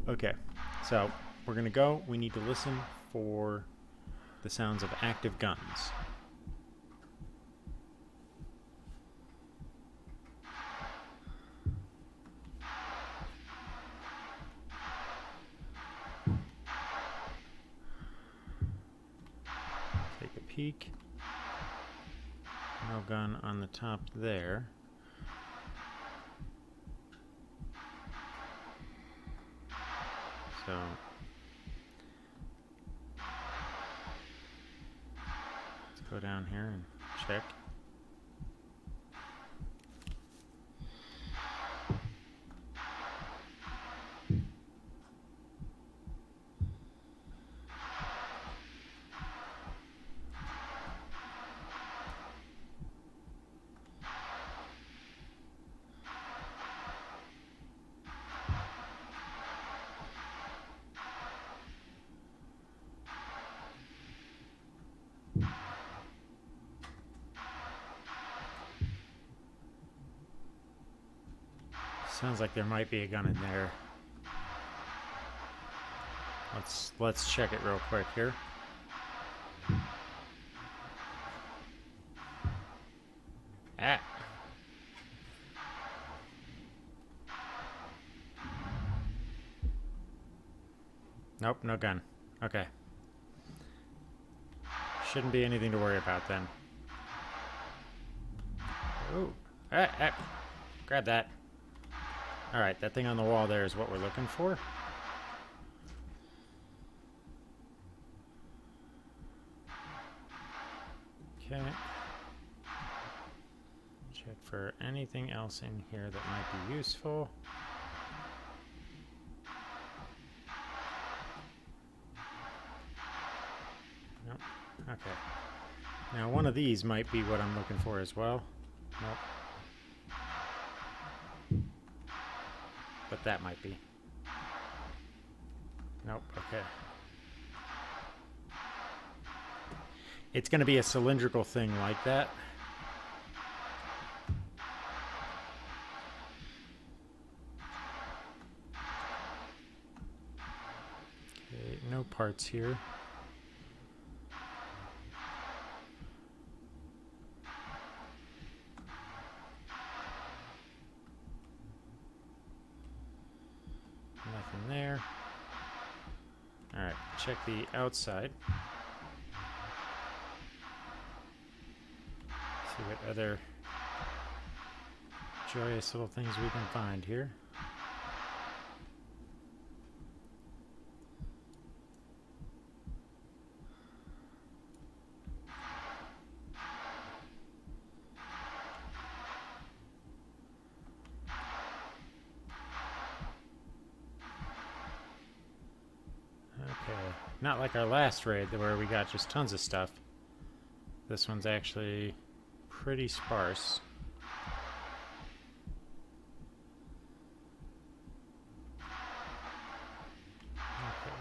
Speaker 1: Okay, so we're gonna go. We need to listen for the sounds of active guns. Take a peek. No gun on the top there. So let's go down here and check. Sounds like there might be a gun in there. Let's check it real quick here. Ah. Nope, no gun. Okay. Shouldn't be anything to worry about then. Ooh. Ah. Grab that. Alright, that thing on the wall there is what we're looking for. Okay. Check for anything else in here that might be useful. Nope. Okay. Now one of these might be what I'm looking for as well. Nope. But that might be. Nope, okay. It's going to be a cylindrical thing like that. Okay, no parts here. Nothing there. Alright, check the outside. See what other joyous little things we can find here. Not like our last raid where we got just tons of stuff. This one's actually pretty sparse. Okay.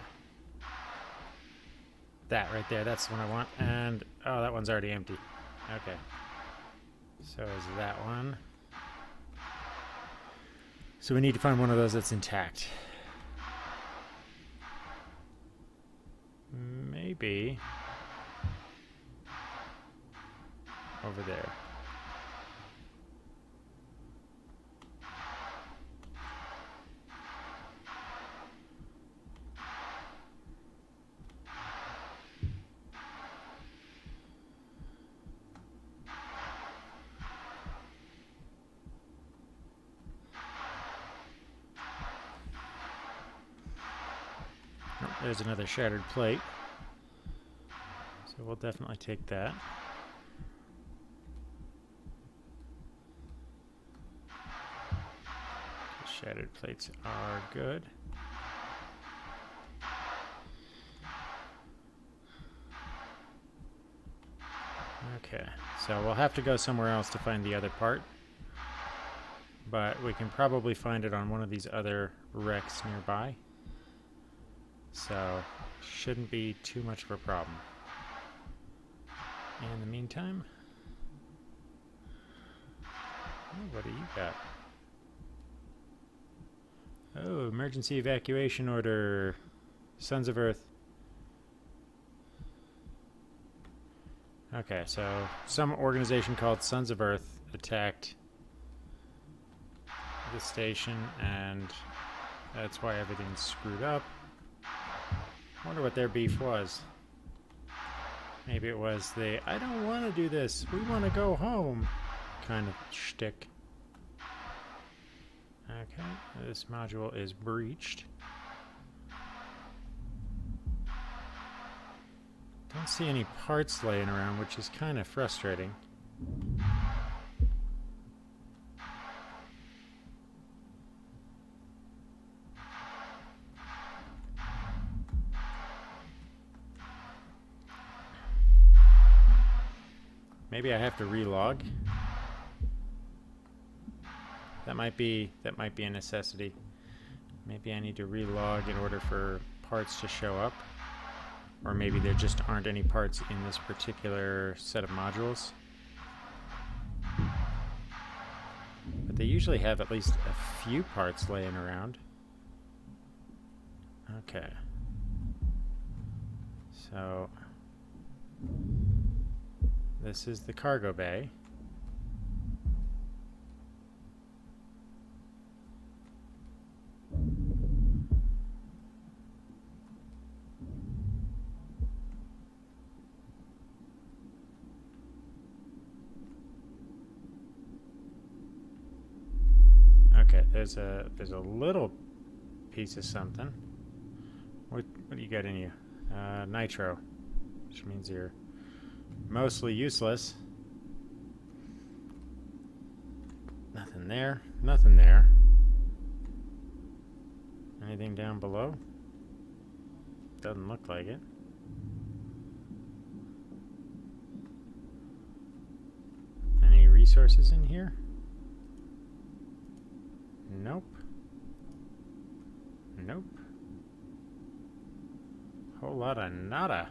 Speaker 1: That right there, that's the one I want. And, oh, that one's already empty. Okay. So is that one. So we need to find one of those that's intact. Maybe over there. There's another shattered plate. So we'll definitely take that. The shattered plates are good. Okay, so we'll have to go somewhere else to find the other part. But we can probably find it on one of these other wrecks nearby. So, shouldn't be too much of a problem. In the meantime, oh, what do you got? Oh, emergency evacuation order. Sons of Earth. Okay, so some organization called Sons of Earth attacked the station, and that's why everything's screwed up. I wonder what their beef was. Maybe it was the, I don't want to do this, we want to go home kind of shtick. Okay, this module is breached. Don't see any parts laying around, which is kind of frustrating. Maybe I have to relog. That might be a necessity. Maybe I need to relog in order for parts to show up. Or maybe there just aren't any parts in this particular set of modules. But they usually have at least a few parts laying around. Okay. So this is the cargo bay. Okay, there's a little piece of something. What do you got in you? Nitro, which means you're mostly useless. Nothing there. Nothing there. Anything down below? Doesn't look like it. Any resources in here? Nope. Nope. Whole lot of nada.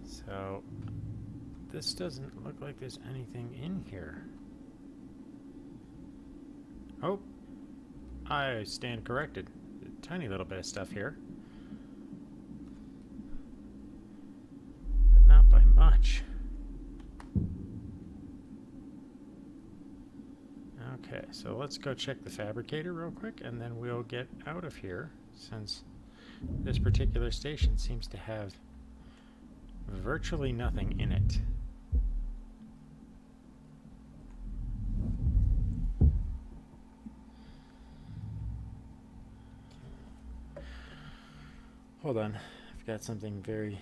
Speaker 1: So, this doesn't look like there's anything in here. Oh, I stand corrected. A tiny little bit of stuff here. But not by much. Okay, so let's go check the fabricator real quick, and then we'll get out of here, since this particular station seems to have virtually nothing in it. Hold on, I've got something very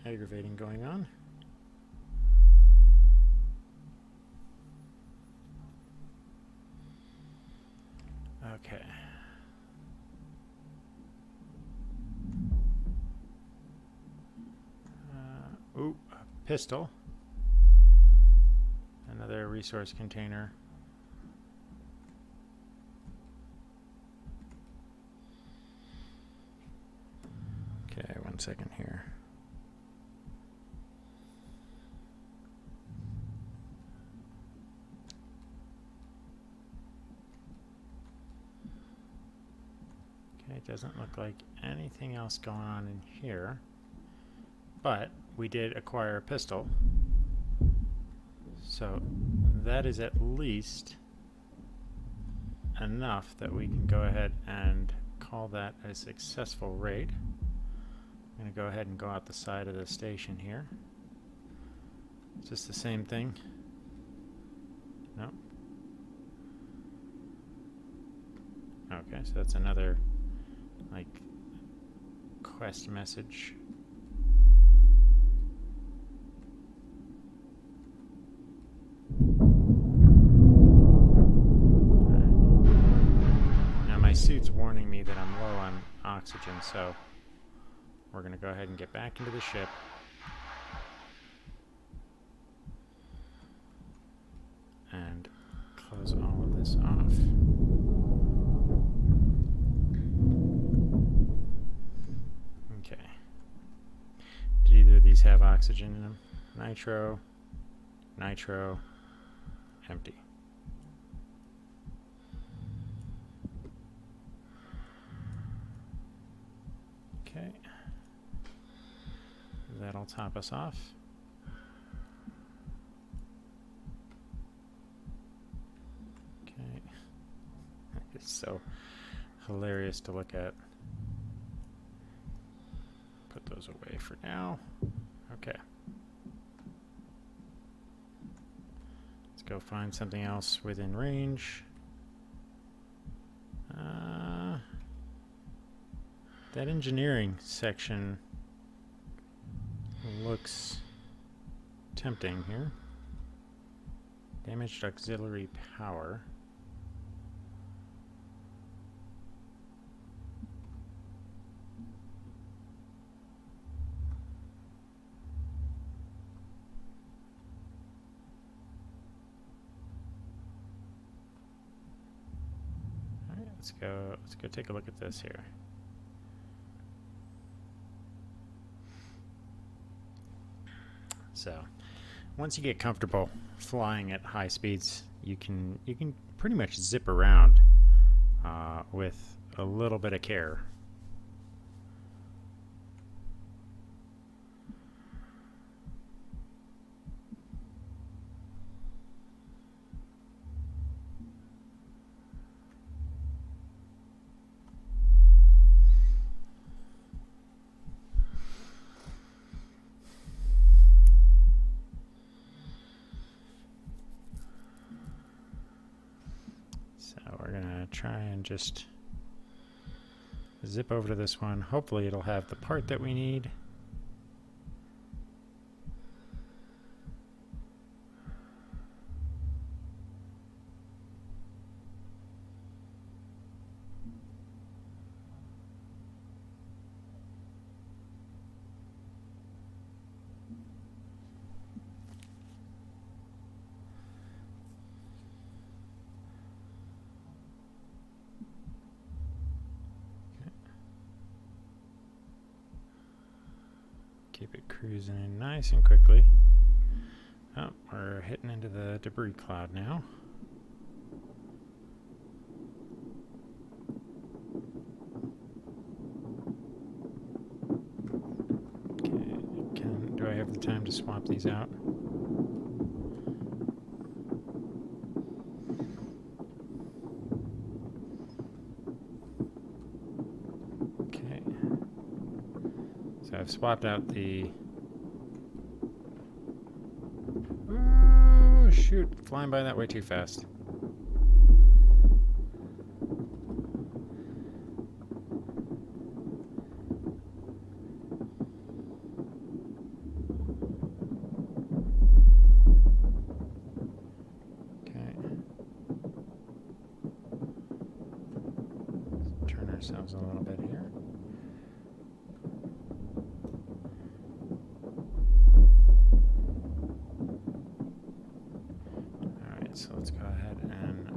Speaker 1: aggravating going on. Okay. Ooh, a pistol. Another resource container. Okay, 1 second here. Okay, doesn't look like anything else going on in here. But we did acquire a pistol, so that is at least enough that we can go ahead and call that a successful raid. I'm going to go ahead and go out the side of the station here. It's just the same thing. Nope. Okay, so that's another, like, quest message. Now my suit's warning me that I'm low on oxygen, so we're going to go ahead and get back into the ship. And close all of this off. Okay. Did either of these have oxygen in them? Nitro, nitro, empty. Okay. That'll top us off. Okay. It's so hilarious to look at. Put those away for now. Okay. Let's go find something else within range. That engineering section looks tempting here. Damaged auxiliary power. All right, let's go take a look at this here. So, once you get comfortable flying at high speeds, you can pretty much zip around with a little bit of care. We're gonna try and just zip over to this one. Hopefully it'll have the part that we need. Keep it cruising in nice and quickly. Oh, we're hitting into the debris cloud now. Okay, do I have the time to swap these out? Okay. So I've swapped out the... Oh, shoot. Flying by that way too fast. Okay. Let's turn ourselves a little bit here. So let's go ahead and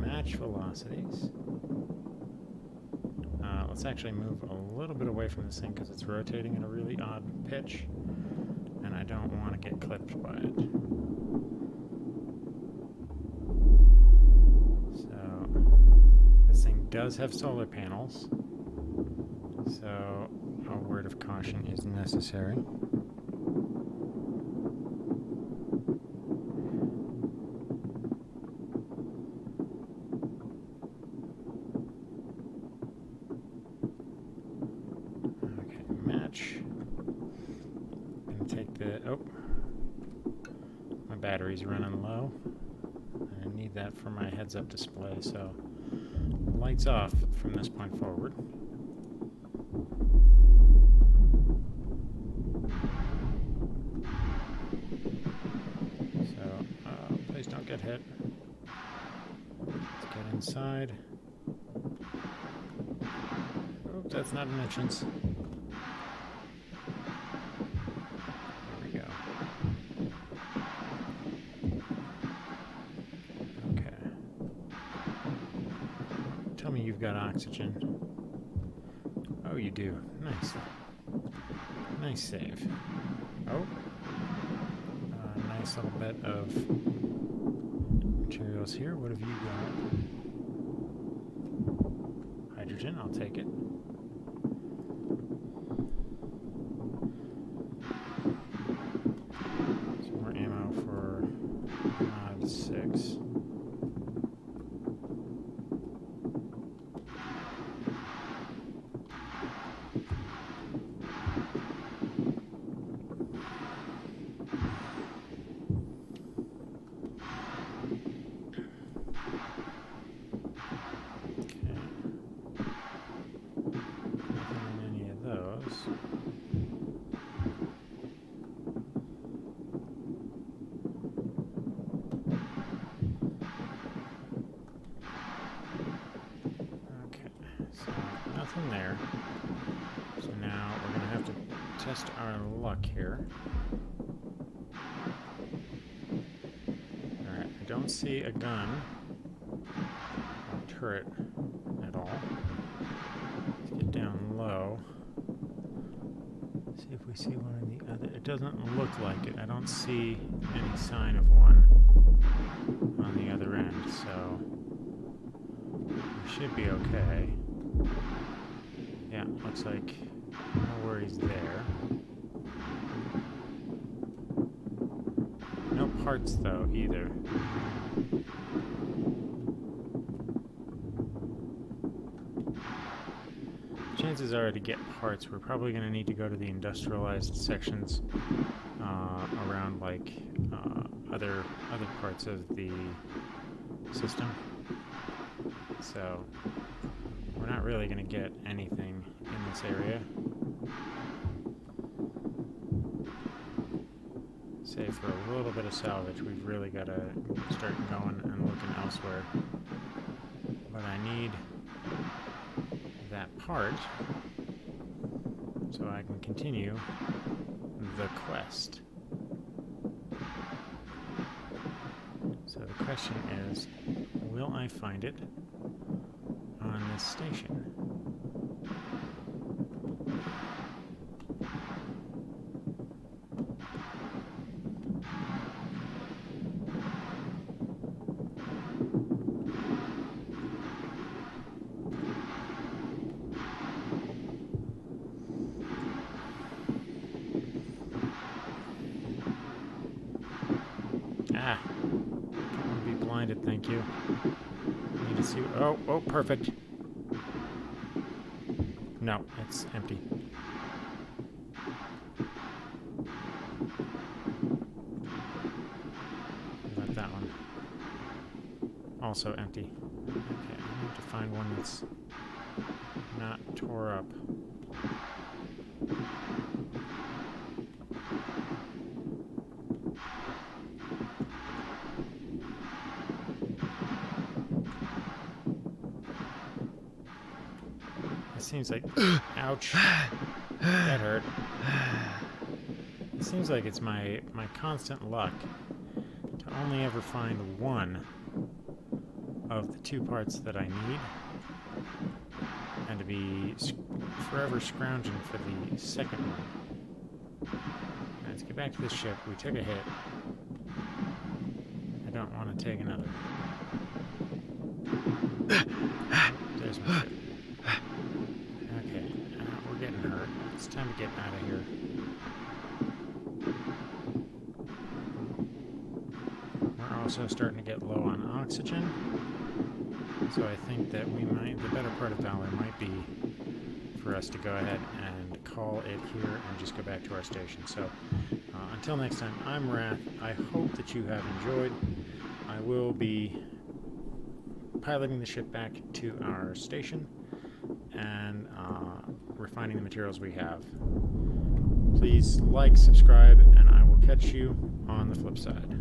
Speaker 1: match velocities. Let's actually move a little bit away from this thing because it's rotating at a really odd pitch, and I don't want to get clipped by it. So this thing does have solar panels, so a word of caution is necessary. Battery's running low. I need that for my heads-up display, so lights off from this point forward. So, please don't get hit. Let's get inside. Oh, that's not an entrance. Tell me you've got oxygen. Oh, you do. Nice. Nice save. Oh. Nice little bit of materials here. What have you got? Hydrogen, I'll take it. Some more ammo for mod 6. Nothing there. So now we're going to have to test our luck here. Alright, I don't see a gun or turret at all. Let's get down low. See if we see one in the other. It doesn't look like it. I don't see any sign of one on the other end, so we should be okay. Yeah, looks like no worries there. No parts, though, either. Chances are to get parts, we're probably going to need to go to the industrialized sections around, like, other parts of the system. So we're not really going to get anything in this area. Save for a little bit of salvage. We've really got to start going and looking elsewhere. But I need that part so I can continue the quest. So the question is, will I find it on this station? Ah, don't want to be blinded, thank you. Need to see. Oh, perfect. No, it's empty. What about that one? Also empty. Okay, I need to find one that's not tore up. It seems like, ouch, that hurt. It seems like it's my constant luck to only ever find one of the two parts that I need, and to be forever scrounging for the second one. Now, let's get back to this ship. We took a hit. I don't want to take another. There's my ship. Okay, we're getting hurt. It's time to get out of here. We're also starting to get low on oxygen, so I think that the better part of valor might be for us to go ahead and call it here and just go back to our station. So until next time, I'm Wrath. I hope that you have enjoyed. I will be piloting the ship back to our station and refining the materials we have. Please like, subscribe, and I will catch you on the flip side.